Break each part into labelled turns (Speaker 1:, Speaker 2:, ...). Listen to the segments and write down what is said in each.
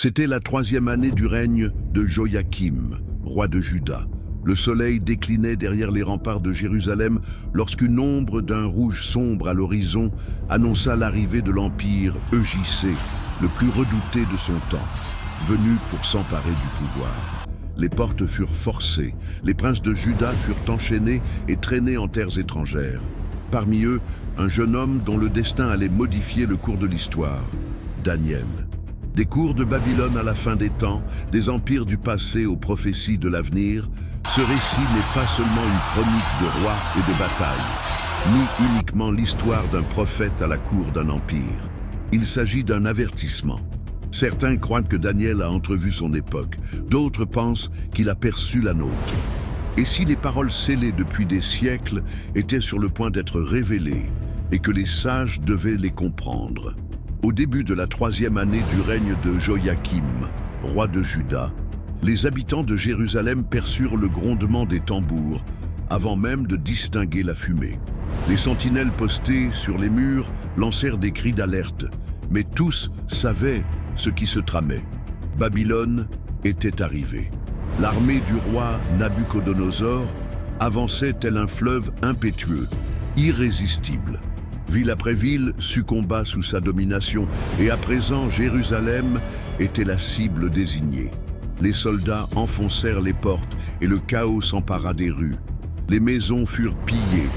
Speaker 1: C'était la 3e année du règne de Joachim, roi de Juda. Le soleil déclinait derrière les remparts de Jérusalem lorsqu'une ombre d'un rouge sombre à l'horizon annonça l'arrivée de l'empire EJC, le plus redouté de son temps, venu pour s'emparer du pouvoir. Les portes furent forcées, les princes de Juda furent enchaînés et traînés en terres étrangères. Parmi eux, un jeune homme dont le destin allait modifier le cours de l'histoire, Daniel. Des cours de Babylone à la fin des temps, des empires du passé aux prophéties de l'avenir, ce récit n'est pas seulement une chronique de rois et de batailles, ni uniquement l'histoire d'un prophète à la cour d'un empire. Il s'agit d'un avertissement. Certains croient que Daniel a entrevu son époque, d'autres pensent qu'il a perçu la nôtre. Et si les paroles scellées depuis des siècles étaient sur le point d'être révélées, et que les sages devaient les comprendre? Au début de la 3e année du règne de Joachim, roi de Juda, les habitants de Jérusalem perçurent le grondement des tambours, avant même de distinguer la fumée. Les sentinelles postées sur les murs lancèrent des cris d'alerte, mais tous savaient ce qui se tramait. Babylone était arrivée. L'armée du roi Nabuchodonosor avançait tel un fleuve impétueux, irrésistible. Ville après ville succomba sous sa domination et à présent Jérusalem était la cible désignée. Les soldats enfoncèrent les portes et le chaos s'empara des rues. Les maisons furent pillées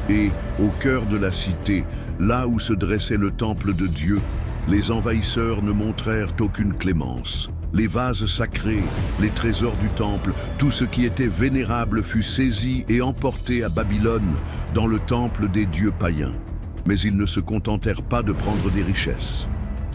Speaker 1: et, au cœur de la cité, là où se dressait le temple de Dieu, les envahisseurs ne montrèrent aucune clémence. Les vases sacrés, les trésors du temple, tout ce qui était vénérable fut saisi et emporté à Babylone, dans le temple des dieux païens. Mais ils ne se contentèrent pas de prendre des richesses.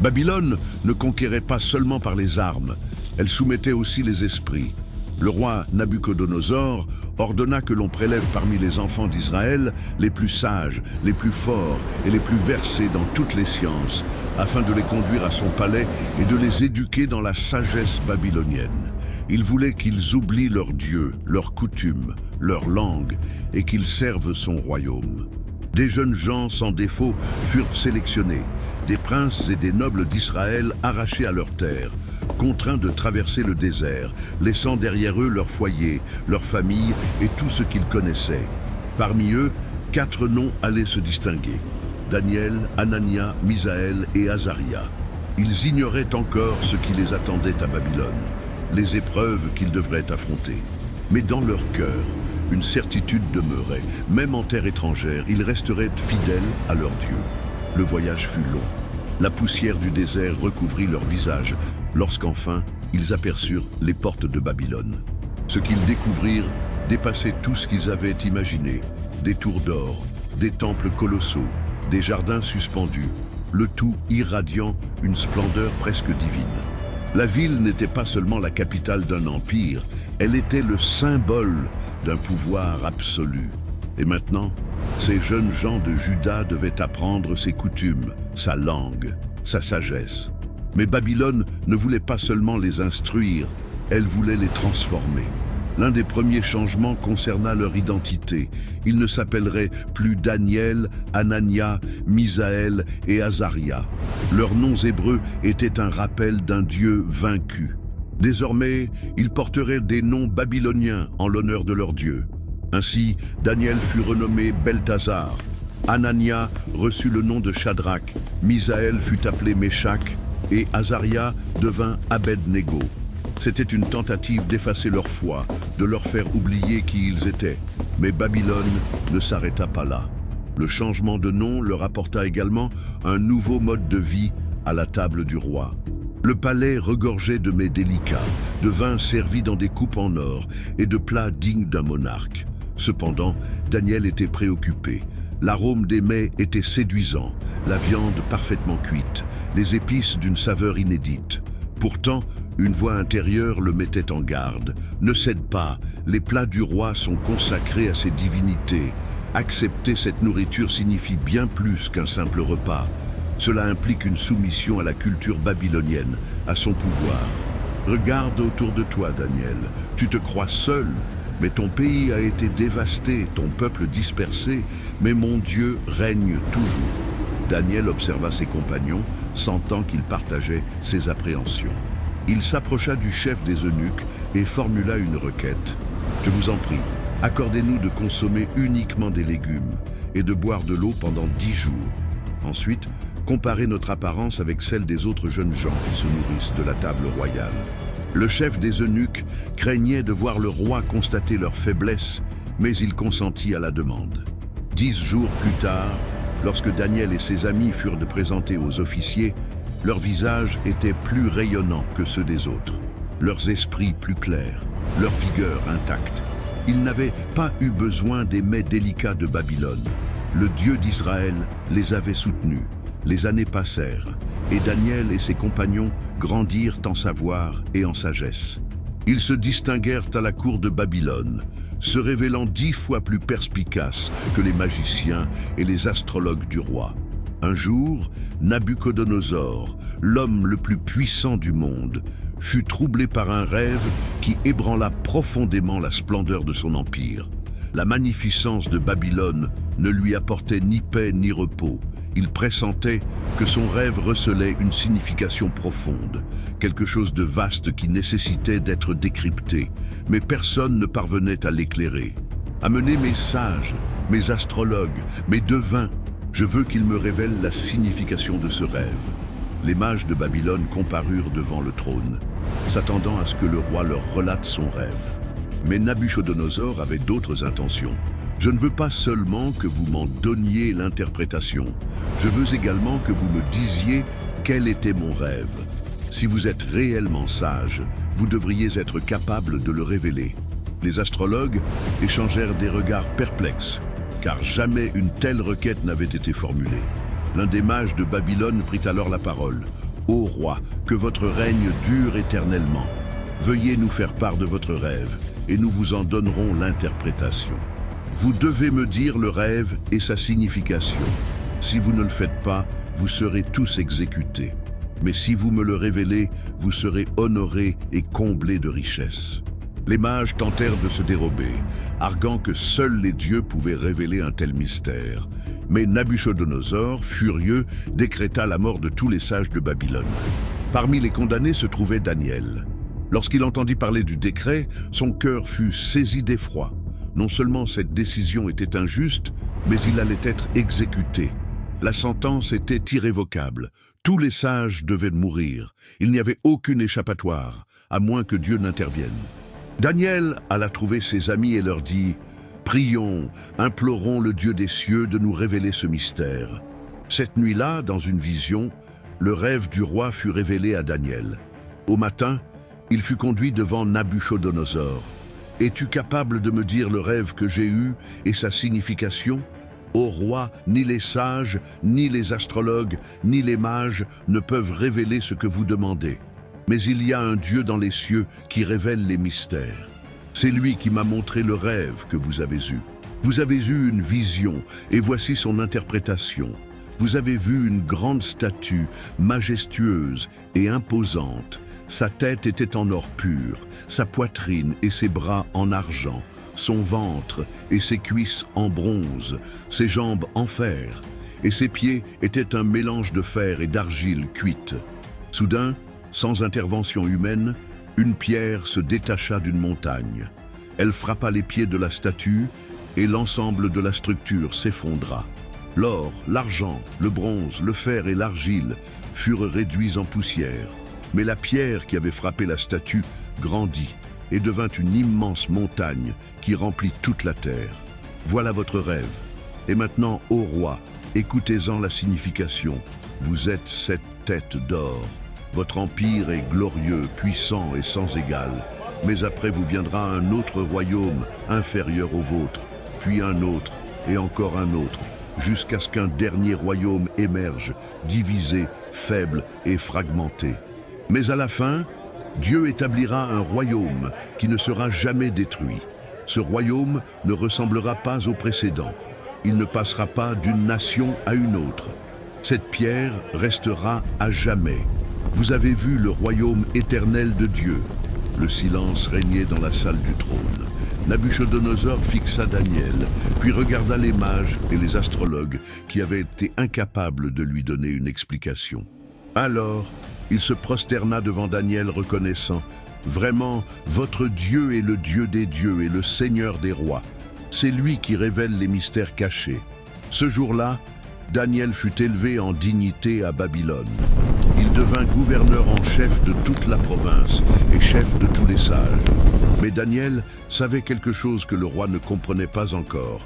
Speaker 1: Babylone ne conquérait pas seulement par les armes, elle soumettait aussi les esprits. Le roi Nabuchodonosor ordonna que l'on prélève parmi les enfants d'Israël les plus sages, les plus forts et les plus versés dans toutes les sciences, afin de les conduire à son palais et de les éduquer dans la sagesse babylonienne. Il voulait qu'ils oublient leurs dieux, leurs coutumes, leur langue, et qu'ils servent son royaume. Des jeunes gens sans défaut furent sélectionnés, des princes et des nobles d'Israël arrachés à leurs terres, contraints de traverser le désert, laissant derrière eux leur foyer, leur famille et tout ce qu'ils connaissaient. Parmi eux, 4 noms allaient se distinguer: Daniel, Anania, Misaël et Azaria. Ils ignoraient encore ce qui les attendait à Babylone, les épreuves qu'ils devraient affronter. Mais dans leur cœur, une certitude demeurait. Même en terre étrangère, ils resteraient fidèles à leur Dieu. Le voyage fut long. La poussière du désert recouvrit leur visage, lorsqu'enfin, ils aperçurent les portes de Babylone. Ce qu'ils découvrirent dépassait tout ce qu'ils avaient imaginé. Des tours d'or, des temples colossaux, des jardins suspendus, le tout irradiant une splendeur presque divine. La ville n'était pas seulement la capitale d'un empire, elle était le symbole d'un pouvoir absolu. Et maintenant, ces jeunes gens de Juda devaient apprendre ses coutumes, sa langue, sa sagesse. Mais Babylone ne voulait pas seulement les instruire, elle voulait les transformer. L'un des premiers changements concerna leur identité. Ils ne s'appelleraient plus Daniel, Anania, Misaël et Azaria. Leurs noms hébreux étaient un rappel d'un Dieu vaincu. Désormais, ils porteraient des noms babyloniens en l'honneur de leur Dieu. Ainsi, Daniel fut renommé Belthazar. Anania reçut le nom de Shadrach, Misaël fut appelé Méshach et Azaria devint Abed-Nego. C'était une tentative d'effacer leur foi, de leur faire oublier qui ils étaient. Mais Babylone ne s'arrêta pas là. Le changement de nom leur apporta également un nouveau mode de vie à la table du roi. Le palais regorgeait de mets délicats, de vins servis dans des coupes en or et de plats dignes d'un monarque. Cependant, Daniel était préoccupé. L'arôme des mets était séduisant, la viande parfaitement cuite, les épices d'une saveur inédite. Pourtant, une voix intérieure le mettait en garde. Ne cède pas, les plats du roi sont consacrés à ses divinités. Accepter cette nourriture signifie bien plus qu'un simple repas. Cela implique une soumission à la culture babylonienne, à son pouvoir. Regarde autour de toi, Daniel. Tu te crois seul, mais ton pays a été dévasté, ton peuple dispersé, mais mon Dieu règne toujours. Daniel observa ses compagnons, sentant qu'ils partageaient ses appréhensions. Il s'approcha du chef des eunuques et formula une requête. « Je vous en prie, accordez-nous de consommer uniquement des légumes et de boire de l'eau pendant 10 jours. Ensuite, comparez notre apparence avec celle des autres jeunes gens qui se nourrissent de la table royale. » Le chef des eunuques craignait de voir le roi constater leur faiblesse, mais il consentit à la demande. 10 jours plus tard, lorsque Daniel et ses amis furent présentés aux officiers, leurs visages étaient plus rayonnants que ceux des autres, leurs esprits plus clairs, leur vigueur intacte. Ils n'avaient pas eu besoin des mets délicats de Babylone. Le Dieu d'Israël les avait soutenus. Les années passèrent, et Daniel et ses compagnons grandirent en savoir et en sagesse. Ils se distinguèrent à la cour de Babylone, se révélant 10 fois plus perspicaces que les magiciens et les astrologues du roi. Un jour, Nabuchodonosor, l'homme le plus puissant du monde, fut troublé par un rêve qui ébranla profondément la splendeur de son empire. La magnificence de Babylone ne lui apportait ni paix ni repos. Il pressentait que son rêve recelait une signification profonde, quelque chose de vaste qui nécessitait d'être décrypté, mais personne ne parvenait à l'éclairer. Amenez mes sages, mes astrologues, mes devins, je veux qu'ils me révèlent la signification de ce rêve. Les mages de Babylone comparurent devant le trône, s'attendant à ce que le roi leur relate son rêve. Mais Nabuchodonosor avait d'autres intentions. Je ne veux pas seulement que vous m'en donniez l'interprétation, je veux également que vous me disiez quel était mon rêve. Si vous êtes réellement sage, vous devriez être capable de le révéler. Les astrologues échangèrent des regards perplexes, car jamais une telle requête n'avait été formulée. L'un des mages de Babylone prit alors la parole. « Ô roi, que votre règne dure éternellement. Veuillez nous faire part de votre rêve, et nous vous en donnerons l'interprétation. Vous devez me dire le rêve et sa signification. Si vous ne le faites pas, vous serez tous exécutés. Mais si vous me le révélez, vous serez honorés et comblés de richesses. » Les mages tentèrent de se dérober, arguant que seuls les dieux pouvaient révéler un tel mystère. Mais Nabuchodonosor, furieux, décréta la mort de tous les sages de Babylone. Parmi les condamnés se trouvait Daniel. Lorsqu'il entendit parler du décret, son cœur fut saisi d'effroi. Non seulement cette décision était injuste, mais il allait être exécuté. La sentence était irrévocable. Tous les sages devaient mourir. Il n'y avait aucune échappatoire, à moins que Dieu n'intervienne. Daniel alla trouver ses amis et leur dit « Prions, implorons le Dieu des cieux de nous révéler ce mystère. » Cette nuit-là, dans une vision, le rêve du roi fut révélé à Daniel. Au matin, il fut conduit devant Nabuchodonosor. « Es-tu capable de me dire le rêve que j'ai eu et sa signification ? Ô roi, ni les sages, ni les astrologues, ni les mages ne peuvent révéler ce que vous demandez. Mais il y a un Dieu dans les cieux qui révèle les mystères. C'est lui qui m'a montré le rêve que vous avez eu. Vous avez eu une vision, et voici son interprétation. Vous avez vu une grande statue, majestueuse et imposante. Sa tête était en or pur, sa poitrine et ses bras en argent, son ventre et ses cuisses en bronze, ses jambes en fer, et ses pieds étaient un mélange de fer et d'argile cuite. Soudain, sans intervention humaine, une pierre se détacha d'une montagne. Elle frappa les pieds de la statue et l'ensemble de la structure s'effondra. L'or, l'argent, le bronze, le fer et l'argile furent réduits en poussière. Mais la pierre qui avait frappé la statue grandit et devint une immense montagne qui remplit toute la terre. Voilà votre rêve. Et maintenant, ô roi, écoutez-en la signification. Vous êtes cette tête d'or. Votre empire est glorieux, puissant et sans égal. Mais après vous viendra un autre royaume inférieur au vôtre, puis un autre et encore un autre, jusqu'à ce qu'un dernier royaume émerge, divisé, faible et fragmenté. Mais à la fin, Dieu établira un royaume qui ne sera jamais détruit. Ce royaume ne ressemblera pas au précédent. Il ne passera pas d'une nation à une autre. Cette pierre restera à jamais. Vous avez vu le royaume éternel de Dieu. Le silence régnait dans la salle du trône. Nabuchodonosor fixa Daniel, puis regarda les mages et les astrologues qui avaient été incapables de lui donner une explication. Alors, Il se prosterna devant Daniel reconnaissant: « Vraiment, votre Dieu est le Dieu des dieux et le Seigneur des rois. C'est lui qui révèle les mystères cachés. » Ce jour-là, Daniel fut élevé en dignité à Babylone. Il devint gouverneur en chef de toute la province et chef de tous les sages. Mais Daniel savait quelque chose que le roi ne comprenait pas encore.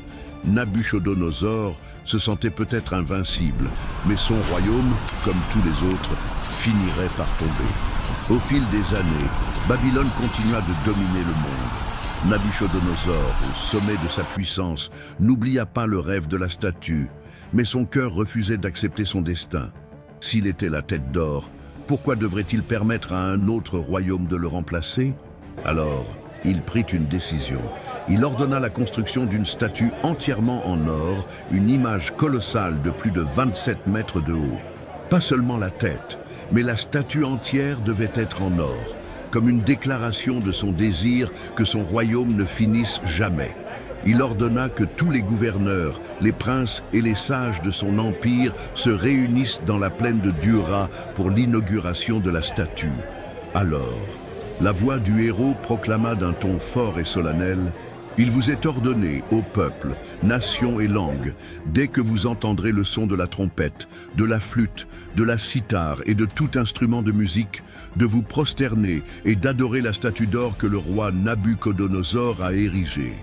Speaker 1: Nabuchodonosor se sentait peut-être invincible, mais son royaume, comme tous les autres, finirait par tomber. Au fil des années, Babylone continua de dominer le monde. Nabuchodonosor, au sommet de sa puissance, n'oublia pas le rêve de la statue, mais son cœur refusait d'accepter son destin. S'il était la tête d'or, pourquoi devrait-il permettre à un autre royaume de le remplacer? Alors, il prit une décision. Il ordonna la construction d'une statue entièrement en or, une image colossale de plus de 27 mètres de haut. Pas seulement la tête, mais la statue entière devait être en or, comme une déclaration de son désir que son royaume ne finisse jamais. Il ordonna que tous les gouverneurs, les princes et les sages de son empire se réunissent dans la plaine de Dura pour l'inauguration de la statue. Alors, la voix du héros proclama d'un ton fort et solennel: « Il vous est ordonné, ô peuple, nations et langues, dès que vous entendrez le son de la trompette, de la flûte, de la cithare et de tout instrument de musique, de vous prosterner et d'adorer la statue d'or que le roi Nabuchodonosor a érigée.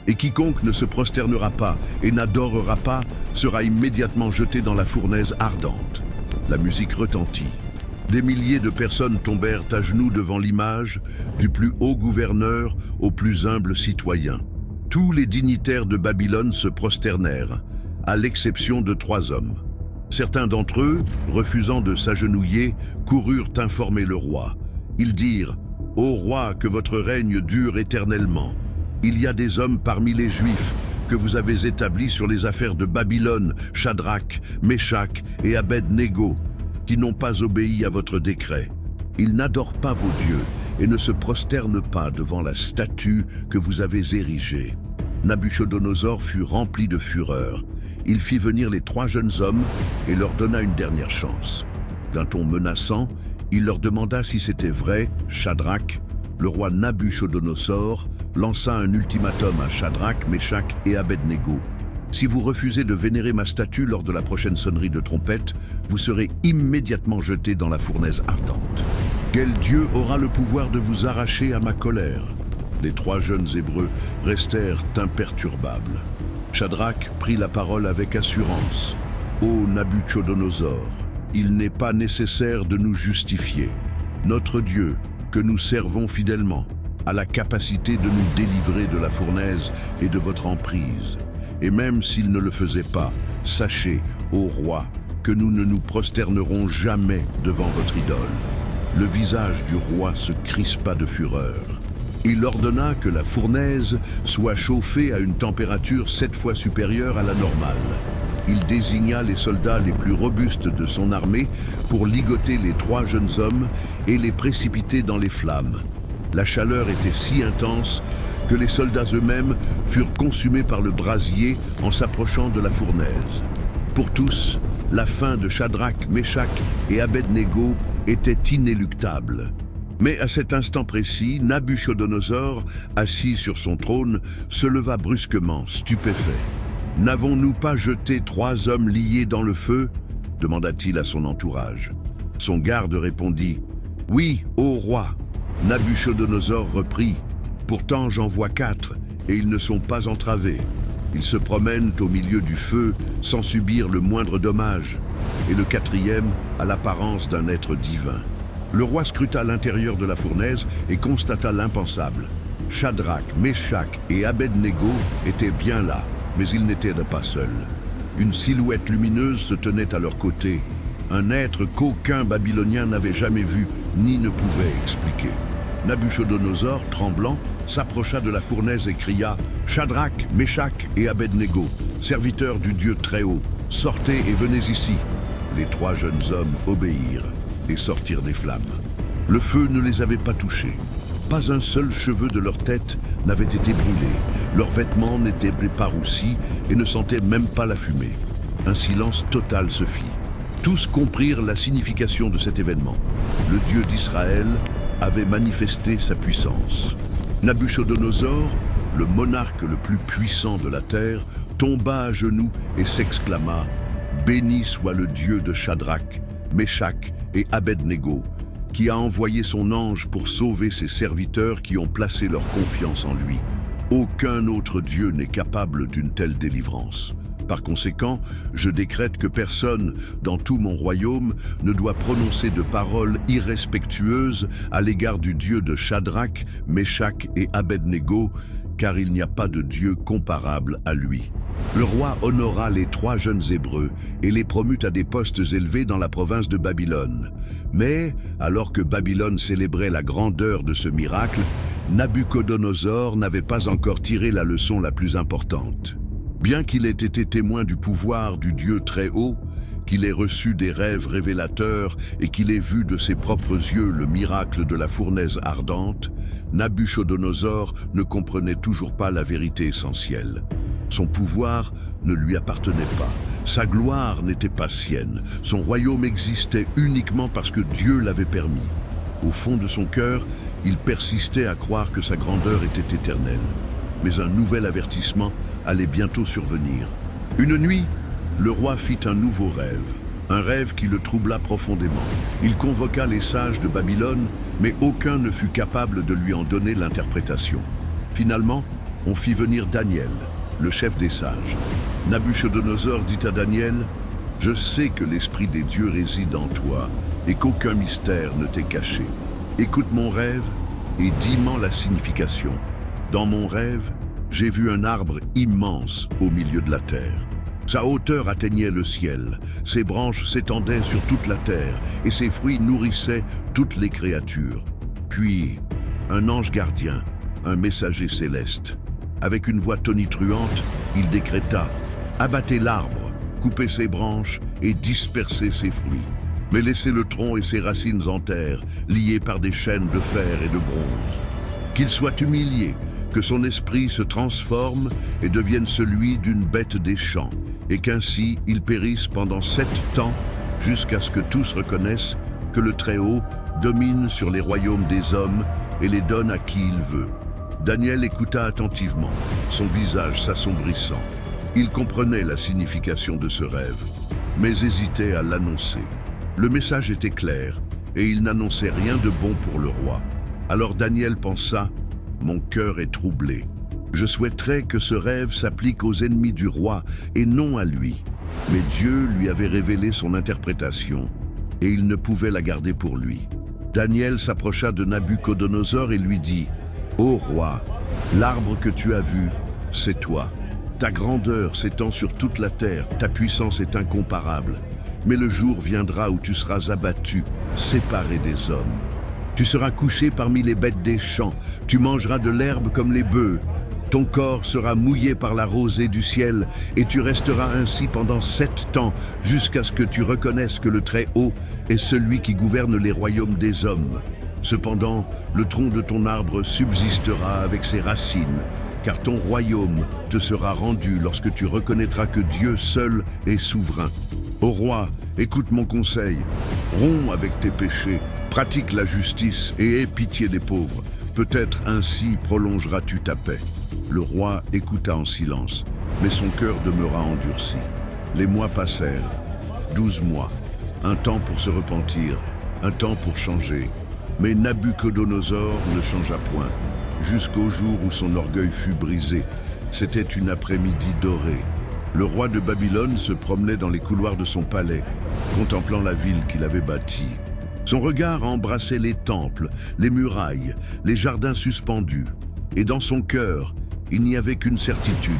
Speaker 1: Et quiconque ne se prosternera pas et n'adorera pas sera immédiatement jeté dans la fournaise ardente. » La musique retentit. Des milliers de personnes tombèrent à genoux devant l'image, du plus haut gouverneur au plus humble citoyen. Tous les dignitaires de Babylone se prosternèrent, à l'exception de 3 hommes. Certains d'entre eux, refusant de s'agenouiller, coururent informer le roi. Ils dirent: « Ô roi, que votre règne dure éternellement. Il y a des hommes parmi les Juifs que vous avez établis sur les affaires de Babylone, Shadrach, Meshach et Abed-Négo, qui n'ont pas obéi à votre décret. Ils n'adorent pas vos dieux et ne se prosternent pas devant la statue que vous avez érigée. » Nabuchodonosor fut rempli de fureur. Il fit venir les 3 jeunes hommes et leur donna une dernière chance. D'un ton menaçant, il leur demanda si c'était vrai. Shadrach, le roi Nabuchodonosor, lança un ultimatum à Shadrach, Meshach et Abed-Négo. « Si vous refusez de vénérer ma statue lors de la prochaine sonnerie de trompette, vous serez immédiatement jetés dans la fournaise ardente. Quel Dieu aura le pouvoir de vous arracher à ma colère ?» Les 3 jeunes Hébreux restèrent imperturbables. Shadrach prit la parole avec assurance. « Ô Nabuchodonosor, il n'est pas nécessaire de nous justifier. Notre Dieu, que nous servons fidèlement, a la capacité de nous délivrer de la fournaise et de votre emprise. Et même s'il ne le faisait pas, sachez, ô roi, que nous ne nous prosternerons jamais devant votre idole. » Le visage du roi se crispa de fureur. Il ordonna que la fournaise soit chauffée à une température 7 fois supérieure à la normale. Il désigna les soldats les plus robustes de son armée pour ligoter les 3 jeunes hommes et les précipiter dans les flammes. La chaleur était si intense que les soldats eux-mêmes furent consumés par le brasier en s'approchant de la fournaise. Pour tous, la fin de Shadrach, Meshach et Abed-Négo était inéluctable. Mais à cet instant précis, Nabuchodonosor, assis sur son trône, se leva brusquement, stupéfait. « N'avons-nous pas jeté 3 hommes liés dans le feu ?» demanda-t-il à son entourage. Son garde répondit: « Oui, ô roi. » Nabuchodonosor reprit: « Pourtant j'en vois 4, et ils ne sont pas entravés. Ils se promènent au milieu du feu sans subir le moindre dommage, et le 4e a l'apparence d'un être divin. » Le roi scruta l'intérieur de la fournaise et constata l'impensable. Shadrach, Meshach et Abed-Négo étaient bien là, mais ils n'étaient pas seuls. Une silhouette lumineuse se tenait à leur côté, un être qu'aucun Babylonien n'avait jamais vu ni ne pouvait expliquer. Nabuchodonosor, tremblant, s'approcha de la fournaise et cria: « Shadrach, Meshach et Abed-Négo, serviteurs du Dieu Très-Haut, sortez et venez ici. » Les 3 jeunes hommes obéirent et sortirent des flammes. Le feu ne les avait pas touchés. Pas un seul cheveu de leur tête n'avait été brûlé. Leurs vêtements n'étaient pas roussis et ne sentaient même pas la fumée. Un silence total se fit. Tous comprirent la signification de cet événement. Le Dieu d'Israël avait manifesté sa puissance. Nabuchodonosor, le monarque le plus puissant de la terre, tomba à genoux et s'exclama « Béni soit le Dieu de Shadrach, Meshach et Abednego, qui a envoyé son ange pour sauver ses serviteurs qui ont placé leur confiance en lui. Aucun autre Dieu n'est capable d'une telle délivrance. Par conséquent, je décrète que personne dans tout mon royaume ne doit prononcer de paroles irrespectueuses à l'égard du Dieu de Shadrach, Meshach et Abednego, car il n'y a pas de Dieu comparable à lui. » Le roi honora les 3 jeunes Hébreux et les promut à des postes élevés dans la province de Babylone. Mais, alors que Babylone célébrait la grandeur de ce miracle, Nabuchodonosor n'avait pas encore tiré la leçon la plus importante. Bien qu'il ait été témoin du pouvoir du Dieu très haut, qu'il ait reçu des rêves révélateurs et qu'il ait vu de ses propres yeux le miracle de la fournaise ardente, Nabuchodonosor ne comprenait toujours pas la vérité essentielle. Son pouvoir ne lui appartenait pas, sa gloire n'était pas sienne, son royaume existait uniquement parce que Dieu l'avait permis. Au fond de son cœur, il persistait à croire que sa grandeur était éternelle. Mais un nouvel avertissement allait bientôt survenir. Une nuit, le roi fit un nouveau rêve, un rêve qui le troubla profondément. Il convoqua les sages de Babylone, mais aucun ne fut capable de lui en donner l'interprétation. Finalement, on fit venir Daniel, le chef des sages. Nabuchodonosor dit à Daniel « Je sais que l'esprit des dieux réside en toi et qu'aucun mystère ne t'est caché. Écoute mon rêve et dis-m'en la signification. Dans mon rêve, j'ai vu un arbre immense au milieu de la terre. Sa hauteur atteignait le ciel, ses branches s'étendaient sur toute la terre et ses fruits nourrissaient toutes les créatures. Puis, un ange gardien, un messager céleste. Avec une voix tonitruante, il décréta « Abattez l'arbre, coupez ses branches et dispersez ses fruits. Mais laissez le tronc et ses racines en terre, liés par des chaînes de fer et de bronze. Qu'il soit humilié, que son esprit se transforme et devienne celui d'une bête des champs, et qu'ainsi il périsse pendant 7 temps, jusqu'à ce que tous reconnaissent que le Très-Haut domine sur les royaumes des hommes et les donne à qui il veut. » Daniel écouta attentivement, son visage s'assombrissant. Il comprenait la signification de ce rêve, mais hésitait à l'annoncer. Le message était clair, et il n'annonçait rien de bon pour le roi. Alors Daniel pensa « Mon cœur est troublé. Je souhaiterais que ce rêve s'applique aux ennemis du roi et non à lui. » Mais Dieu lui avait révélé son interprétation, et il ne pouvait la garder pour lui. Daniel s'approcha de Nabuchodonosor et lui dit « Ô roi, l'arbre que tu as vu, c'est toi. Ta grandeur s'étend sur toute la terre, ta puissance est incomparable. Mais le jour viendra où tu seras abattu, séparé des hommes. Tu seras couché parmi les bêtes des champs, tu mangeras de l'herbe comme les bœufs. Ton corps sera mouillé par la rosée du ciel, et tu resteras ainsi pendant 7 temps, jusqu'à ce que tu reconnaisses que le Très-Haut est celui qui gouverne les royaumes des hommes. Cependant, le tronc de ton arbre subsistera avec ses racines, car ton royaume te sera rendu lorsque tu reconnaîtras que Dieu seul est souverain. Ô roi, écoute mon conseil, romps avec tes péchés, pratique la justice et aie pitié des pauvres. Peut-être ainsi prolongeras-tu ta paix. » Le roi écouta en silence, mais son cœur demeura endurci. Les mois passèrent, 12 mois, un temps pour se repentir, un temps pour changer. Mais Nabuchodonosor ne changea point, jusqu'au jour où son orgueil fut brisé. C'était une après-midi dorée. Le roi de Babylone se promenait dans les couloirs de son palais, contemplant la ville qu'il avait bâtie. Son regard embrassait les temples, les murailles, les jardins suspendus. Et dans son cœur, il n'y avait qu'une certitude.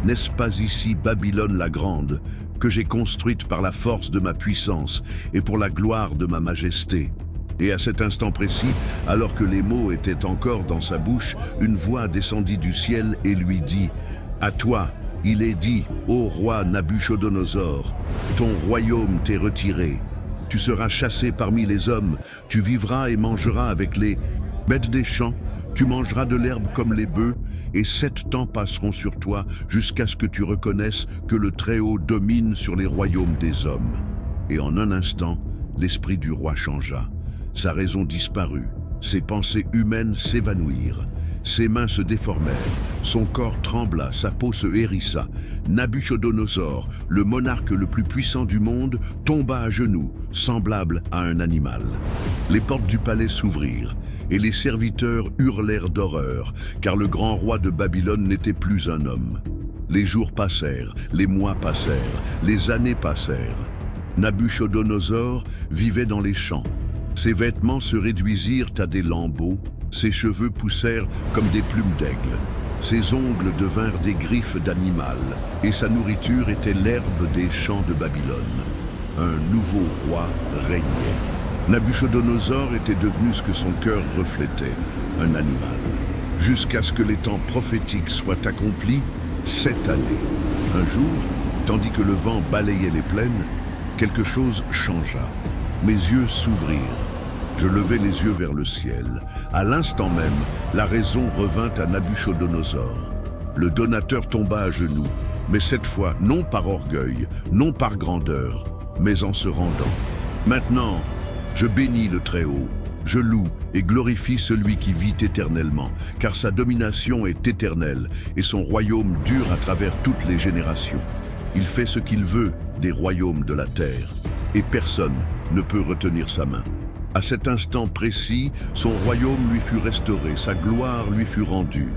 Speaker 1: N'est-ce pas ici Babylone la Grande, que j'ai construite par la force de ma puissance et pour la gloire de ma majesté ? Et à cet instant précis, alors que les mots étaient encore dans sa bouche, une voix descendit du ciel et lui dit « À toi, il est dit, ô roi Nabuchodonosor, ton royaume t'est retiré. Tu seras chassé parmi les hommes, tu vivras et mangeras avec les bêtes des champs, tu mangeras de l'herbe comme les bœufs, et 7 temps passeront sur toi jusqu'à ce que tu reconnaisses que le Très-Haut domine sur les royaumes des hommes. » et en un instant, l'esprit du roi changea. Sa raison disparut, ses pensées humaines s'évanouirent. Ses mains se déformèrent, son corps trembla, sa peau se hérissa. Nabuchodonosor, le monarque le plus puissant du monde, tomba à genoux, semblable à un animal. Les portes du palais s'ouvrirent, et les serviteurs hurlèrent d'horreur, car le grand roi de Babylone n'était plus un homme. Les jours passèrent, les mois passèrent, les années passèrent. Nabuchodonosor vivait dans les champs. Ses vêtements se réduisirent à des lambeaux, ses cheveux poussèrent comme des plumes d'aigle. Ses ongles devinrent des griffes d'animal, et sa nourriture était l'herbe des champs de Babylone. Un nouveau roi régnait. Nabuchodonosor était devenu ce que son cœur reflétait, un animal. Jusqu'à ce que les temps prophétiques soient accomplis, 7 années. Un jour, tandis que le vent balayait les plaines, quelque chose changea. Mes yeux s'ouvrirent. Je levai les yeux vers le ciel. À l'instant même, la raison revint à Nabuchodonosor. Le donateur tomba à genoux, mais cette fois, non par orgueil, non par grandeur, mais en se rendant. Maintenant, je bénis le Très-Haut. Je loue et glorifie celui qui vit éternellement, car sa domination est éternelle et son royaume dure à travers toutes les générations. Il fait ce qu'il veut des royaumes de la terre, et personne ne peut retenir sa main. À cet instant précis, son royaume lui fut restauré, sa gloire lui fut rendue.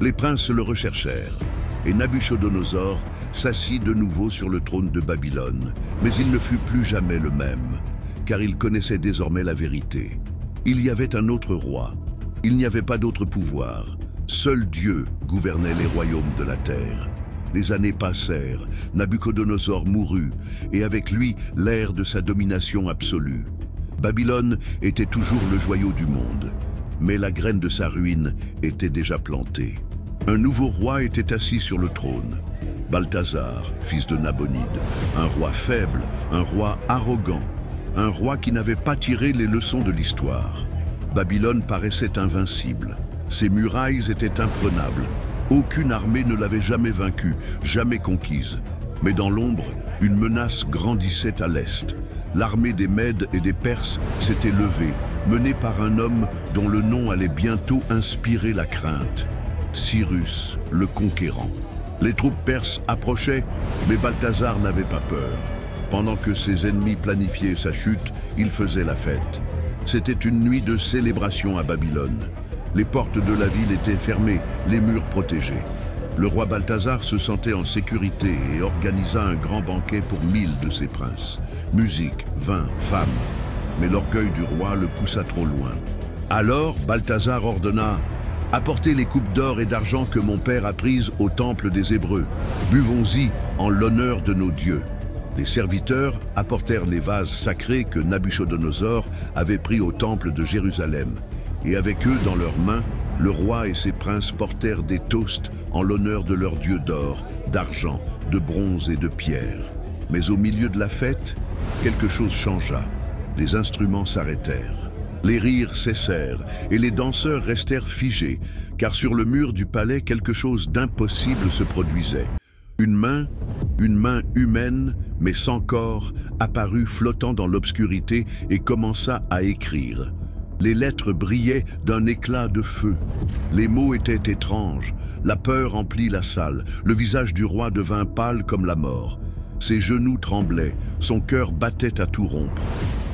Speaker 1: Les princes le recherchèrent, et Nabuchodonosor s'assit de nouveau sur le trône de Babylone. Mais il ne fut plus jamais le même, car il connaissait désormais la vérité. Il y avait un autre roi, il n'y avait pas d'autre pouvoir. Seul Dieu gouvernait les royaumes de la terre. Les années passèrent, Nabuchodonosor mourut, et avec lui l'ère de sa domination absolue. Babylone était toujours le joyau du monde, mais la graine de sa ruine était déjà plantée. Un nouveau roi était assis sur le trône, Balthazar, fils de Nabonide, un roi faible, un roi arrogant, un roi qui n'avait pas tiré les leçons de l'histoire. Babylone paraissait invincible, ses murailles étaient imprenables, aucune armée ne l'avait jamais vaincue, jamais conquise. Mais dans l'ombre, une menace grandissait à l'est. L'armée des Mèdes et des Perses s'était levée, menée par un homme dont le nom allait bientôt inspirer la crainte. Cyrus, le conquérant. Les troupes perses approchaient, mais Balthazar n'avait pas peur. Pendant que ses ennemis planifiaient sa chute, il faisait la fête. C'était une nuit de célébration à Babylone. Les portes de la ville étaient fermées, les murs protégés. Le roi Balthazar se sentait en sécurité et organisa un grand banquet pour 1000 de ses princes. Musique, vin, femmes. Mais l'orgueil du roi le poussa trop loin. Alors Balthazar ordonna « Apportez les coupes d'or et d'argent que mon père a prises au temple des Hébreux. Buvons-y en l'honneur de nos dieux. » Les serviteurs apportèrent les vases sacrés que Nabuchodonosor avait pris au temple de Jérusalem. Et avec eux dans leurs mains, le roi et ses princes portèrent des toasts en l'honneur de leurs dieux d'or, d'argent, de bronze et de pierre. Mais au milieu de la fête, quelque chose changea. Les instruments s'arrêtèrent. Les rires cessèrent et les danseurs restèrent figés, car sur le mur du palais, quelque chose d'impossible se produisait. Une main humaine, mais sans corps, apparut flottant dans l'obscurité et commença à écrire. Les lettres brillaient d'un éclat de feu. Les mots étaient étranges. La peur emplit la salle. Le visage du roi devint pâle comme la mort. Ses genoux tremblaient. Son cœur battait à tout rompre.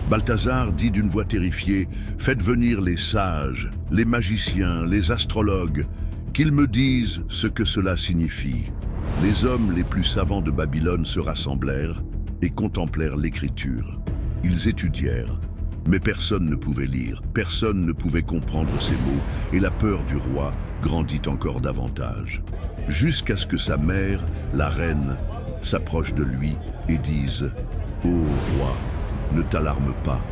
Speaker 1: Balthazar dit d'une voix terrifiée « Faites venir les sages, les magiciens, les astrologues, qu'ils me disent ce que cela signifie. » Les hommes les plus savants de Babylone se rassemblèrent et contemplèrent l'écriture. Ils étudièrent. Mais personne ne pouvait lire, personne ne pouvait comprendre ces mots, et la peur du roi grandit encore davantage. Jusqu'à ce que sa mère, la reine, s'approche de lui et dise « Ô roi, ne t'alarme pas.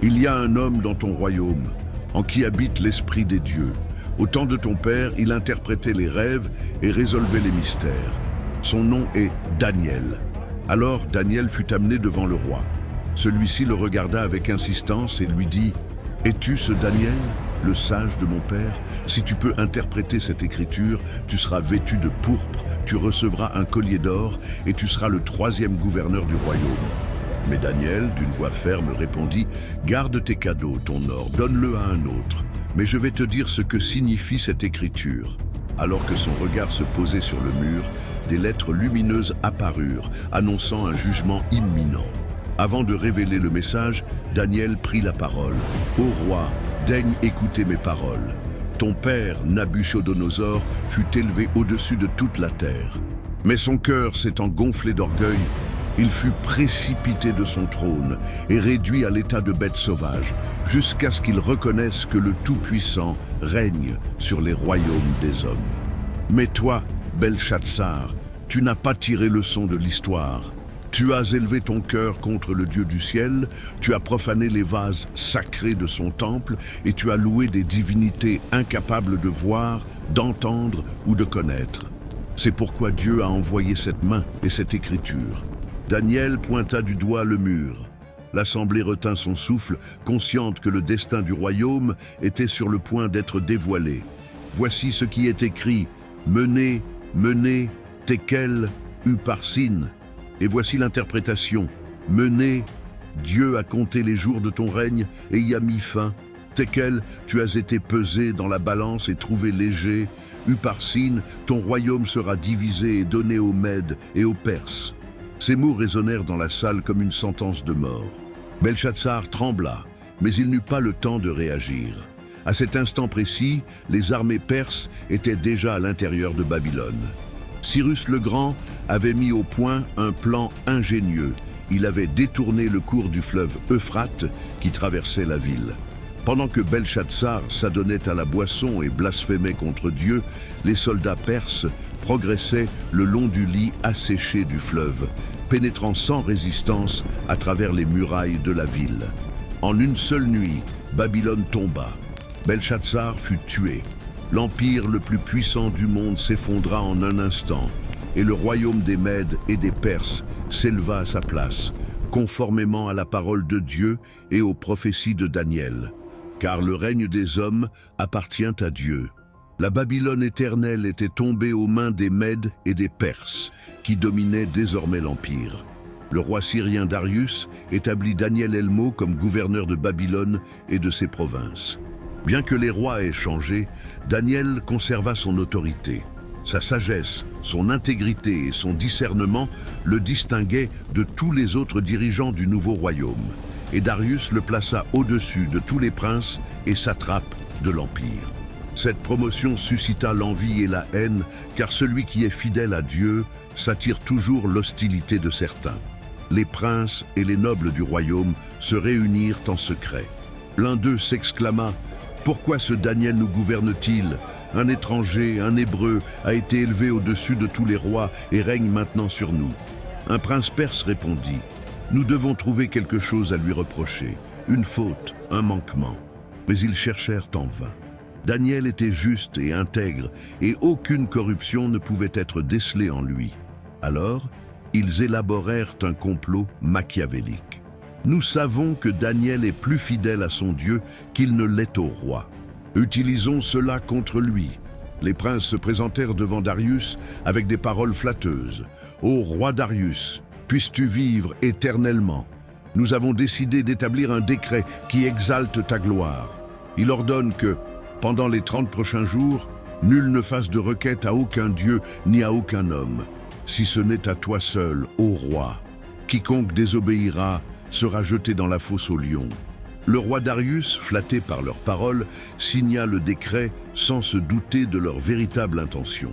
Speaker 1: Il y a un homme dans ton royaume, en qui habite l'esprit des dieux. Au temps de ton père, il interprétait les rêves et résolvait les mystères. Son nom est Daniel. » Alors Daniel fut amené devant le roi. Celui-ci le regarda avec insistance et lui dit « Es-tu ce Daniel, le sage de mon père? Si tu peux interpréter cette écriture, tu seras vêtu de pourpre, tu recevras un collier d'or et tu seras le 3e gouverneur du royaume. » Mais Daniel, d'une voix ferme, répondit « Garde tes cadeaux, ton or, donne-le à un autre. Mais je vais te dire ce que signifie cette écriture. » Alors que son regard se posait sur le mur, des lettres lumineuses apparurent, annonçant un jugement imminent. Avant de révéler le message, Daniel prit la parole. « Ô roi, daigne écouter mes paroles. Ton père, Nabuchodonosor, fut élevé au-dessus de toute la terre. Mais son cœur s'étant gonflé d'orgueil, il fut précipité de son trône et réduit à l'état de bête sauvage, jusqu'à ce qu'il reconnaisse que le Tout-Puissant règne sur les royaumes des hommes. Mais toi, Belchatsar, tu n'as pas tiré leçon de l'histoire. Tu as élevé ton cœur contre le Dieu du ciel, tu as profané les vases sacrés de son temple et tu as loué des divinités incapables de voir, d'entendre ou de connaître. C'est pourquoi Dieu a envoyé cette main et cette écriture. » Daniel pointa du doigt le mur. L'assemblée retint son souffle, consciente que le destin du royaume était sur le point d'être dévoilé. Voici ce qui est écrit, Menez, menez, Tekel, Upharsin. Et voici l'interprétation. Menez, Dieu a compté les jours de ton règne et y a mis fin. Tekel, tu as été pesé dans la balance et trouvé léger. Upharsin, ton royaume sera divisé et donné aux Mèdes et aux Perses. Ces mots résonnèrent dans la salle comme une sentence de mort. Belchatsar trembla, mais il n'eut pas le temps de réagir. À cet instant précis, les armées perses étaient déjà à l'intérieur de Babylone. Cyrus le Grand avait mis au point un plan ingénieux. Il avait détourné le cours du fleuve Euphrate qui traversait la ville. Pendant que Belchatsar s'adonnait à la boisson et blasphémait contre Dieu, les soldats perses progressaient le long du lit asséché du fleuve, pénétrant sans résistance à travers les murailles de la ville. En une seule nuit, Babylone tomba. Belchatsar fut tué. L'empire le plus puissant du monde s'effondra en un instant, et le royaume des Mèdes et des Perses s'éleva à sa place, conformément à la parole de Dieu et aux prophéties de Daniel. Car le règne des hommes appartient à Dieu. La Babylone éternelle était tombée aux mains des Mèdes et des Perses, qui dominaient désormais l'empire. Le roi syrien Darius établit Daniel Elmo comme gouverneur de Babylone et de ses provinces. Bien que les rois aient changé, Daniel conserva son autorité. Sa sagesse, son intégrité et son discernement le distinguaient de tous les autres dirigeants du nouveau royaume. Et Darius le plaça au-dessus de tous les princes et satrapes de l'empire. Cette promotion suscita l'envie et la haine, car celui qui est fidèle à Dieu s'attire toujours l'hostilité de certains. Les princes et les nobles du royaume se réunirent en secret. L'un d'eux s'exclama « Pourquoi ce Daniel nous gouverne-t-il ? Un étranger, un hébreu, a été élevé au-dessus de tous les rois et règne maintenant sur nous. » Un prince perse répondit « Nous devons trouver quelque chose à lui reprocher, une faute, un manquement. » Mais ils cherchèrent en vain. Daniel était juste et intègre, et aucune corruption ne pouvait être décelée en lui. Alors, ils élaborèrent un complot machiavélique. Nous savons que Daniel est plus fidèle à son Dieu qu'il ne l'est au roi. Utilisons cela contre lui. Les princes se présentèrent devant Darius avec des paroles flatteuses. « Ô roi Darius, puisses-tu vivre éternellement. Nous avons décidé d'établir un décret qui exalte ta gloire. Il ordonne que, pendant les 30 prochains jours, nul ne fasse de requête à aucun dieu ni à aucun homme, si ce n'est à toi seul, ô roi. Quiconque désobéira sera jeté dans la fosse aux lions. » Le roi Darius, flatté par leurs paroles, signa le décret sans se douter de leur véritable intention.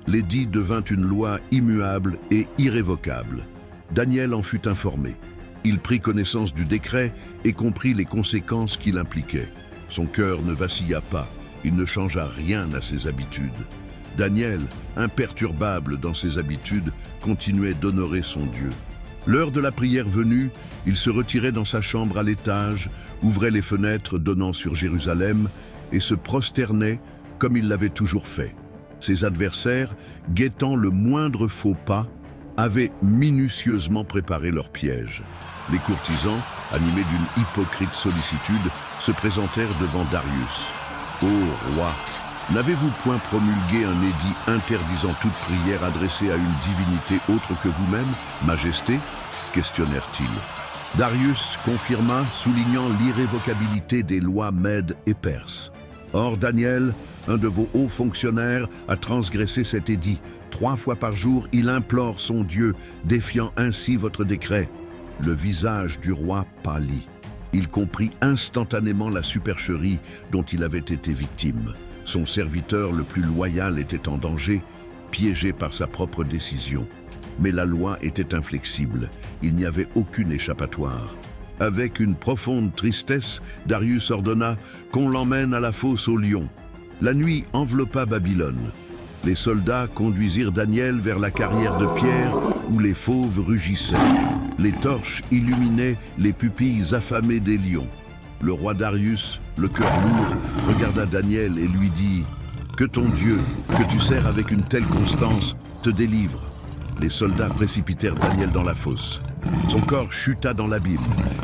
Speaker 1: L'édit devint une loi immuable et irrévocable. Daniel en fut informé. Il prit connaissance du décret et comprit les conséquences qu'il impliquait. Son cœur ne vacilla pas, il ne changea rien à ses habitudes. Daniel, imperturbable dans ses habitudes, continuait d'honorer son Dieu. L'heure de la prière venue, il se retirait dans sa chambre à l'étage, ouvrait les fenêtres donnant sur Jérusalem et se prosternait comme il l'avait toujours fait. Ses adversaires, guettant le moindre faux pas, avaient minutieusement préparé leur piège. Les courtisans, animés d'une hypocrite sollicitude, se présentèrent devant Darius. « Ô roi, n'avez-vous point promulgué un édit interdisant toute prière adressée à une divinité autre que vous-même, Majesté ?» questionnèrent-ils. Darius confirma, soulignant l'irrévocabilité des lois mèdes et perses. Or, Daniel, un de vos hauts fonctionnaires, a transgressé cet édit. 3 fois par jour, il implore son Dieu, défiant ainsi votre décret. Le visage du roi pâlit. Il comprit instantanément la supercherie dont il avait été victime. Son serviteur le plus loyal était en danger, piégé par sa propre décision. Mais la loi était inflexible, il n'y avait aucune échappatoire. Avec une profonde tristesse, Darius ordonna qu'on l'emmène à la fosse aux lions. La nuit enveloppa Babylone. Les soldats conduisirent Daniel vers la carrière de pierre où les fauves rugissaient. Les torches illuminaient les pupilles affamées des lions. Le roi Darius, le cœur lourd, regarda Daniel et lui dit « Que ton Dieu, que tu sers avec une telle constance, te délivre ». Les soldats précipitèrent Daniel dans la fosse. Son corps chuta dans l'abîme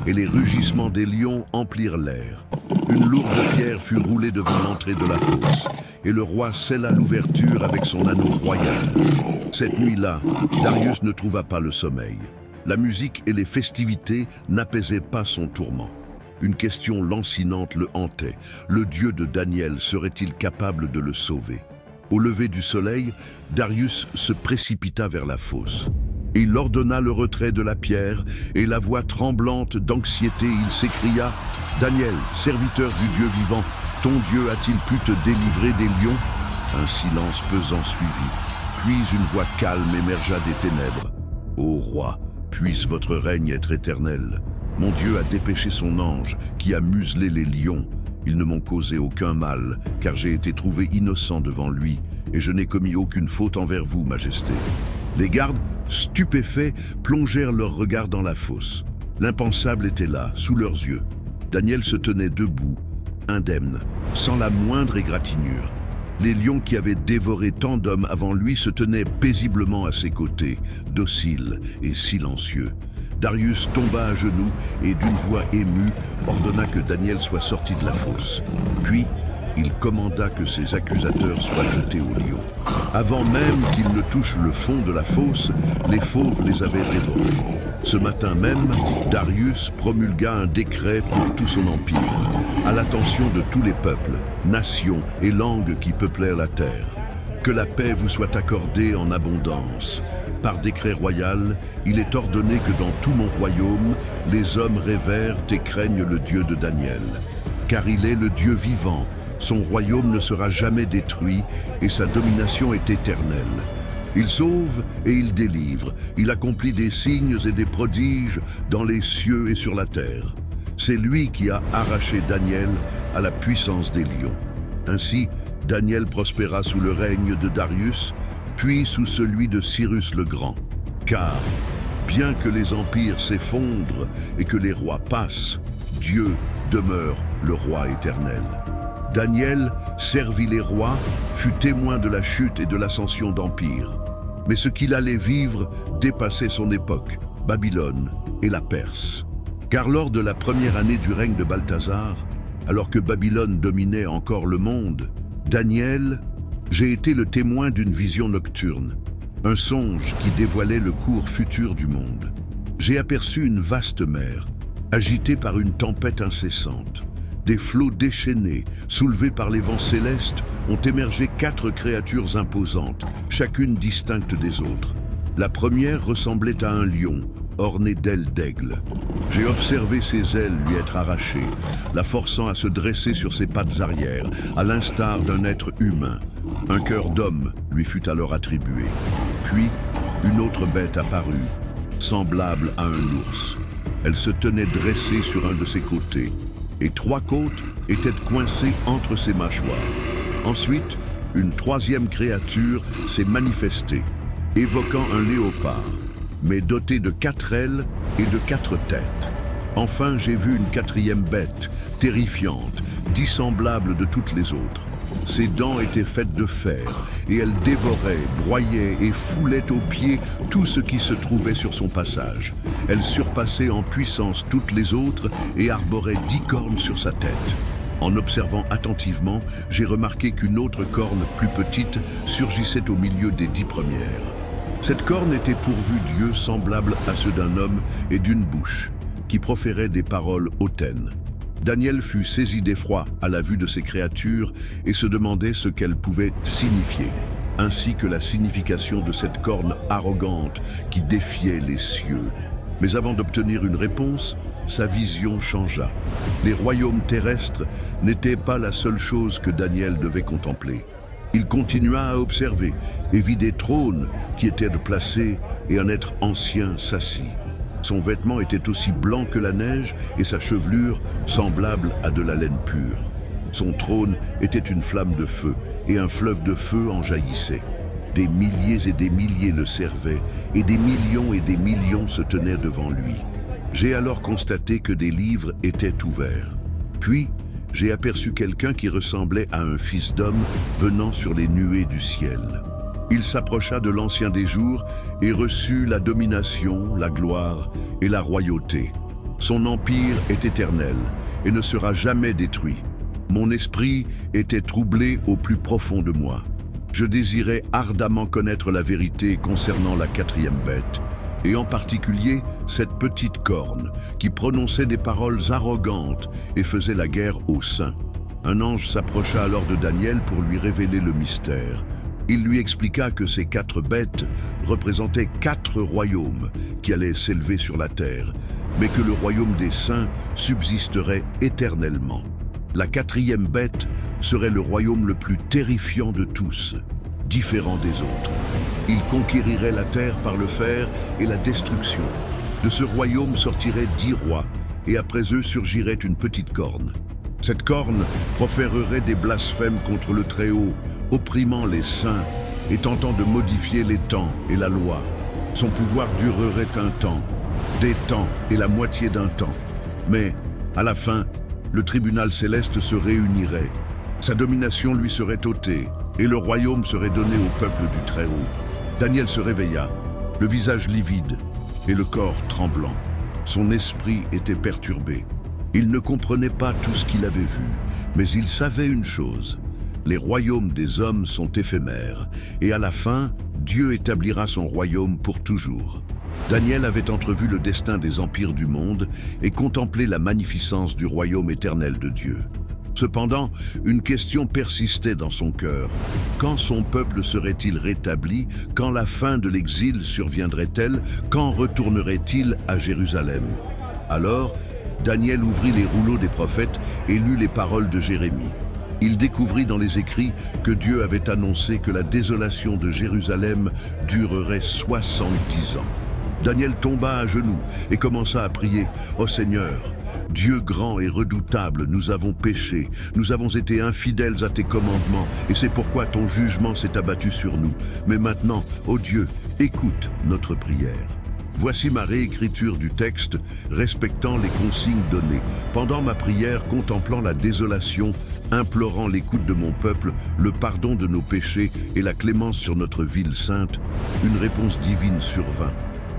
Speaker 1: et les rugissements des lions emplirent l'air. Une lourde pierre fut roulée devant l'entrée de la fosse et le roi scella l'ouverture avec son anneau royal. Cette nuit-là, Darius ne trouva pas le sommeil. La musique et les festivités n'apaisaient pas son tourment. Une question lancinante le hantait. Le Dieu de Daniel serait-il capable de le sauver? Au lever du soleil, Darius se précipita vers la fosse. Il ordonna le retrait de la pierre et la voix tremblante d'anxiété, il s'écria « Daniel, serviteur du Dieu vivant, ton Dieu a-t-il pu te délivrer des lions ?» Un silence pesant suivit, puis une voix calme émergea des ténèbres. « Ô roi, puisse votre règne être éternel. Mon Dieu a dépêché son ange qui a muselé les lions. Ils ne m'ont causé aucun mal, car j'ai été trouvé innocent devant lui, et je n'ai commis aucune faute envers vous, Majesté. » Les gardes, stupéfaits, plongèrent leurs regards dans la fosse. L'impensable était là, sous leurs yeux. Daniel se tenait debout, indemne, sans la moindre égratignure. Les lions qui avaient dévoré tant d'hommes avant lui se tenaient paisiblement à ses côtés, dociles et silencieux. Darius tomba à genoux et, d'une voix émue, ordonna que Daniel soit sorti de la fosse. Puis, il commanda que ses accusateurs soient jetés au lion. Avant même qu'ils ne touchent le fond de la fosse, les fauves les avaient dévorés. Ce matin même, Darius promulgua un décret pour tout son empire, à l'attention de tous les peuples, nations et langues qui peuplèrent la terre. Que la paix vous soit accordée en abondance. Par décret royal, il est ordonné que dans tout mon royaume, les hommes révèrent et craignent le Dieu de Daniel. Car il est le Dieu vivant, son royaume ne sera jamais détruit et sa domination est éternelle. Il sauve et il délivre, il accomplit des signes et des prodiges dans les cieux et sur la terre. C'est lui qui a arraché Daniel à la puissance des lions. Ainsi, Daniel prospéra sous le règne de Darius, puis sous celui de Cyrus le Grand. Car, bien que les empires s'effondrent et que les rois passent, Dieu demeure le roi éternel. Daniel servit les rois, fut témoin de la chute et de l'ascension d'empires. Mais ce qu'il allait vivre dépassait son époque, Babylone et la Perse. Car lors de la première année du règne de Balthazar, alors que Babylone dominait encore le monde, Daniel, j'ai été le témoin d'une vision nocturne, un songe qui dévoilait le cours futur du monde. J'ai aperçu une vaste mer, agitée par une tempête incessante. Des flots déchaînés, soulevés par les vents célestes, ont émergé 4 créatures imposantes, chacune distincte des autres. La première ressemblait à un lion, orné d'ailes d'aigle. J'ai observé ses ailes lui être arrachées, la forçant à se dresser sur ses pattes arrière, à l'instar d'un être humain. Un cœur d'homme lui fut alors attribué. Puis, une autre bête apparut, semblable à un ours. Elle se tenait dressée sur un de ses côtés, et 3 côtes étaient coincées entre ses mâchoires. Ensuite, une troisième créature s'est manifestée, évoquant un léopard, mais doté de 4 ailes et de 4 têtes. Enfin, j'ai vu une 4e bête, terrifiante, dissemblable de toutes les autres. Ses dents étaient faites de fer, et elle dévorait, broyait et foulait aux pieds tout ce qui se trouvait sur son passage. Elle surpassait en puissance toutes les autres et arborait 10 cornes sur sa tête. En observant attentivement, j'ai remarqué qu'une autre corne plus petite surgissait au milieu des 10 premières. Cette corne était pourvue d'yeux semblables à ceux d'un homme et d'une bouche. qui proféraient des paroles hautaines. Daniel fut saisi d'effroi à la vue de ces créatures et se demandait ce qu'elles pouvaient signifier, ainsi que la signification de cette corne arrogante qui défiait les cieux. Mais avant d'obtenir une réponse, sa vision changea. Les royaumes terrestres n'étaient pas la seule chose que Daniel devait contempler. Il continua à observer et vit des trônes qui étaient placés et un être ancien s'assit. Son vêtement était aussi blanc que la neige et sa chevelure semblable à de la laine pure. Son trône était une flamme de feu et un fleuve de feu en jaillissait. Des milliers et des milliers le servaient et des millions se tenaient devant lui. J'ai alors constaté que des livres étaient ouverts. Puis, j'ai aperçu quelqu'un qui ressemblait à un fils d'homme venant sur les nuées du ciel. Il s'approcha de l'Ancien des Jours et reçut la domination, la gloire et la royauté. Son empire est éternel et ne sera jamais détruit. Mon esprit était troublé au plus profond de moi. Je désirais ardemment connaître la vérité concernant la quatrième bête, et en particulier cette petite corne qui prononçait des paroles arrogantes et faisait la guerre aux saints. Un ange s'approcha alors de Daniel pour lui révéler le mystère. Il lui expliqua que ces 4 bêtes représentaient 4 royaumes qui allaient s'élever sur la terre, mais que le royaume des saints subsisterait éternellement. La 4e bête serait le royaume le plus terrifiant de tous, différent des autres. Il conquérirait la terre par le fer et la destruction. De ce royaume sortiraient 10 rois, et après eux surgirait une petite corne. Cette corne proférerait des blasphèmes contre le Très-Haut, opprimant les saints et tentant de modifier les temps et la loi. Son pouvoir durerait un temps, des temps et la moitié d'un temps. Mais, à la fin, le tribunal céleste se réunirait. Sa domination lui serait ôtée, et le royaume serait donné au peuple du Très-Haut. Daniel se réveilla, le visage livide et le corps tremblant. Son esprit était perturbé. Il ne comprenait pas tout ce qu'il avait vu, mais il savait une chose. Les royaumes des hommes sont éphémères, et à la fin, Dieu établira son royaume pour toujours. Daniel avait entrevu le destin des empires du monde et contemplé la magnificence du royaume éternel de Dieu. Cependant, une question persistait dans son cœur. Quand son peuple serait-il rétabli? Quand la fin de l'exil surviendrait-elle? Quand retournerait-il à Jérusalem? Alors, Daniel ouvrit les rouleaux des prophètes et lut les paroles de Jérémie. Il découvrit dans les écrits que Dieu avait annoncé que la désolation de Jérusalem durerait 70 ans. Daniel tomba à genoux et commença à prier « Ô Seigneur, Dieu grand et redoutable, nous avons péché, nous avons été infidèles à tes commandements, et c'est pourquoi ton jugement s'est abattu sur nous. Mais maintenant, ô Dieu, écoute notre prière. » Voici ma réécriture du texte, respectant les consignes données. Pendant ma prière, contemplant la désolation, implorant l'écoute de mon peuple, le pardon de nos péchés et la clémence sur notre ville sainte, une réponse divine survint.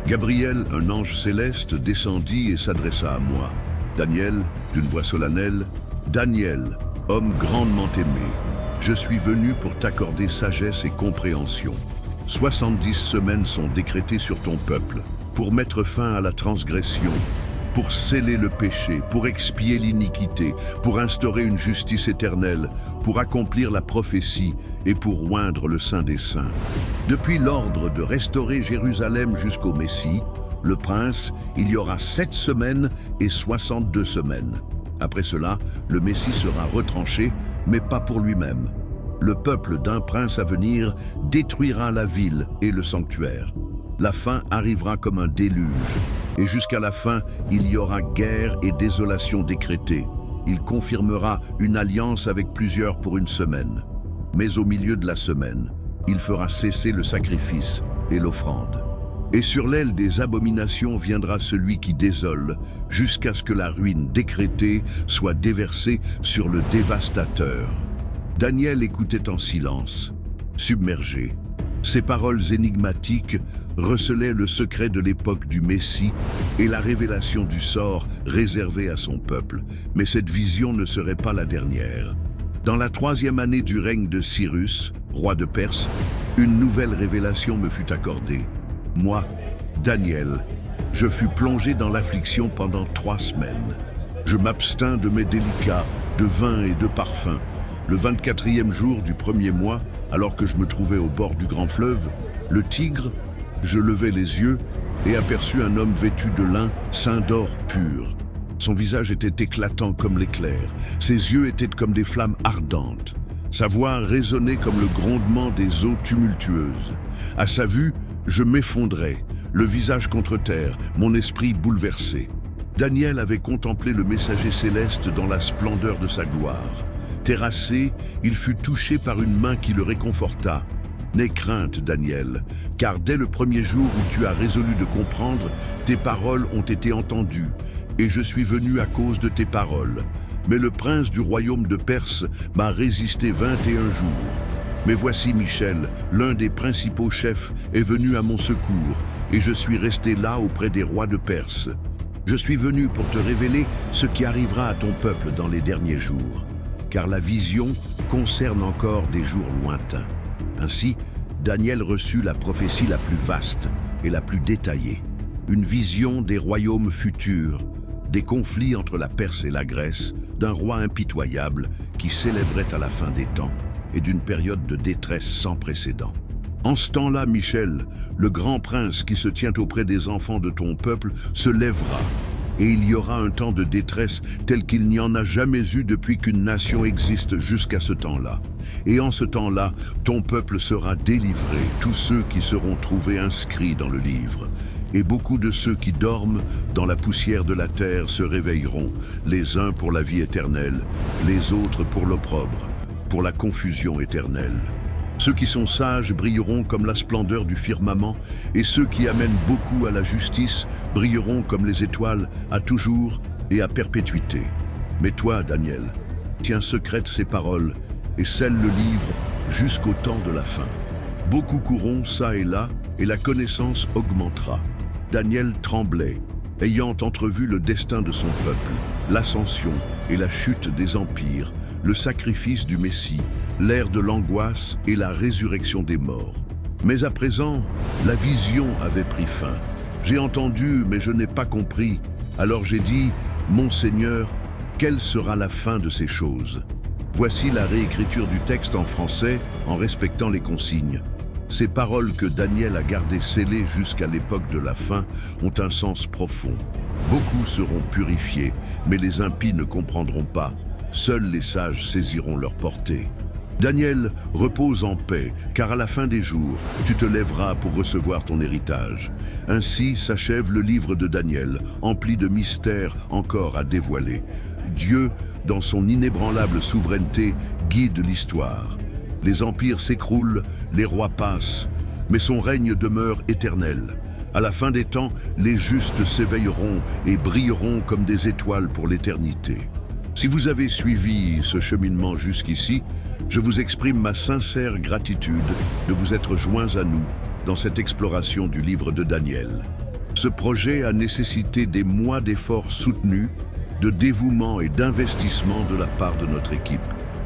Speaker 1: Gabriel, un ange céleste, descendit et s'adressa à moi. Daniel, d'une voix solennelle, « Daniel, homme grandement aimé, je suis venu pour t'accorder sagesse et compréhension. 70 semaines sont décrétées sur ton peuple, pour mettre fin à la transgression, pour sceller le péché, pour expier l'iniquité, pour instaurer une justice éternelle, pour accomplir la prophétie et pour oindre le Saint des Saints. Depuis l'ordre de restaurer Jérusalem jusqu'au Messie, le prince, il y aura 7 semaines et 62 semaines. Après cela, le Messie sera retranché, mais pas pour lui-même. Le peuple d'un prince à venir détruira la ville et le sanctuaire. La fin arrivera comme un déluge, et jusqu'à la fin, il y aura guerre et désolation décrétées. Il confirmera une alliance avec plusieurs pour une semaine. Mais au milieu de la semaine, il fera cesser le sacrifice et l'offrande. Et sur l'aile des abominations viendra celui qui désole, jusqu'à ce que la ruine décrétée soit déversée sur le dévastateur. Daniel écoutait en silence, submergé. Ces paroles énigmatiques recelaient le secret de l'époque du Messie et la révélation du sort réservé à son peuple. Mais cette vision ne serait pas la dernière. Dans la 3e année du règne de Cyrus, roi de Perse, une nouvelle révélation me fut accordée. Moi, Daniel, Je fus plongé dans l'affliction pendant 3 semaines. Je m'abstins de mets délicats, de vin et de parfums. Le 24e jour du 1er mois, alors que je me trouvais au bord du grand fleuve, le Tigre, je levai les yeux et aperçus un homme vêtu de lin, ceint d'or pur. Son visage était éclatant comme l'éclair, ses yeux étaient comme des flammes ardentes. Sa voix résonnait comme le grondement des eaux tumultueuses. À sa vue, je m'effondrais, le visage contre terre, mon esprit bouleversé. Daniel avait contemplé le messager céleste dans la splendeur de sa gloire. Terrassé, il fut touché par une main qui le réconforta. « N'aie crainte, Daniel, car dès le 1er jour où tu as résolu de comprendre, tes paroles ont été entendues, et je suis venu à cause de tes paroles. Mais le prince du royaume de Perse m'a résisté 21 jours. Mais voici Michel, l'un des principaux chefs, est venu à mon secours, et je suis resté là auprès des rois de Perse. Je suis venu pour te révéler ce qui arrivera à ton peuple dans les derniers jours, car la vision concerne encore des jours lointains. » Ainsi, Daniel reçut la prophétie la plus vaste et la plus détaillée, une vision des royaumes futurs, des conflits entre la Perse et la Grèce, d'un roi impitoyable qui s'élèverait à la fin des temps et d'une période de détresse sans précédent. En ce temps-là, Michel, le grand prince qui se tient auprès des enfants de ton peuple, se lèvera, et il y aura un temps de détresse tel qu'il n'y en a jamais eu depuis qu'une nation existe jusqu'à ce temps-là. Et en ce temps-là, ton peuple sera délivré, tous ceux qui seront trouvés inscrits dans le livre. Et beaucoup de ceux qui dorment dans la poussière de la terre se réveilleront, les uns pour la vie éternelle, les autres pour l'opprobre, pour la confusion éternelle. Ceux qui sont sages brilleront comme la splendeur du firmament, et ceux qui amènent beaucoup à la justice brilleront comme les étoiles à toujours et à perpétuité. Mais toi, Daniel, tiens secrètes ces paroles et scelle le livre jusqu'au temps de la fin. Beaucoup courront çà et là, et la connaissance augmentera. Daniel tremblait, ayant entrevu le destin de son peuple, l'ascension et la chute des empires, le sacrifice du Messie, l'ère de l'angoisse et la résurrection des morts. Mais à présent, la vision avait pris fin. J'ai entendu, mais je n'ai pas compris. Alors j'ai dit, mon Seigneur, quelle sera la fin de ces choses? Voici la réécriture du texte en français, en respectant les consignes. Ces paroles que Daniel a gardées scellées jusqu'à l'époque de la fin ont un sens profond. Beaucoup seront purifiés, mais les impies ne comprendront pas. Seuls les sages saisiront leur portée. Daniel, repose en paix, car à la fin des jours, tu te lèveras pour recevoir ton héritage. Ainsi s'achève le livre de Daniel, empli de mystères encore à dévoiler. Dieu, dans son inébranlable souveraineté, guide l'histoire. Les empires s'écroulent, les rois passent, mais son règne demeure éternel. À la fin des temps, les justes s'éveilleront et brilleront comme des étoiles pour l'éternité. Si vous avez suivi ce cheminement jusqu'ici, je vous exprime ma sincère gratitude de vous être joints à nous dans cette exploration du livre de Daniel. Ce projet a nécessité des mois d'efforts soutenus, de dévouement et d'investissement de la part de notre équipe.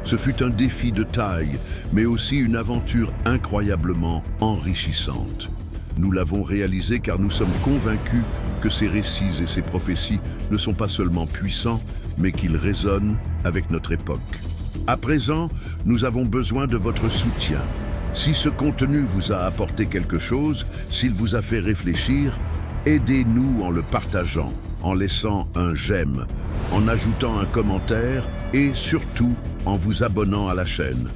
Speaker 1: Ce fut un défi de taille, mais aussi une aventure incroyablement enrichissante. Nous l'avons réalisé car nous sommes convaincus que ces récits et ces prophéties ne sont pas seulement puissants, mais qu'ils résonnent avec notre époque. À présent, nous avons besoin de votre soutien. Si ce contenu vous a apporté quelque chose, s'il vous a fait réfléchir, aidez-nous en le partageant, en laissant un j'aime, en ajoutant un commentaire et surtout en vous abonnant à la chaîne.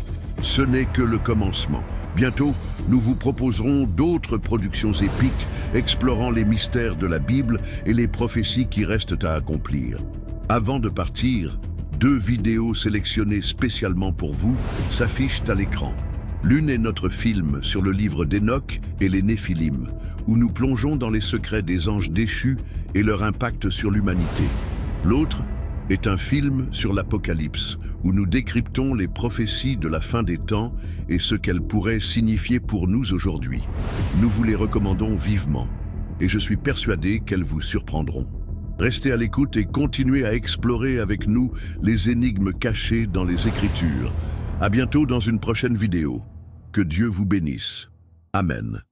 Speaker 1: Ce n'est que le commencement. Bientôt, nous vous proposerons d'autres productions épiques explorant les mystères de la Bible et les prophéties qui restent à accomplir. Avant de partir, 2 vidéos sélectionnées spécialement pour vous s'affichent à l'écran. L'une est notre film sur le livre d'Enoch et les Néphilim, où nous plongeons dans les secrets des anges déchus et leur impact sur l'humanité. L'autre est un film sur l'Apocalypse, où nous décryptons les prophéties de la fin des temps et ce qu'elles pourraient signifier pour nous aujourd'hui. Nous vous les recommandons vivement, et je suis persuadé qu'elles vous surprendront. Restez à l'écoute et continuez à explorer avec nous les énigmes cachées dans les Écritures. À bientôt dans une prochaine vidéo. Que Dieu vous bénisse. Amen.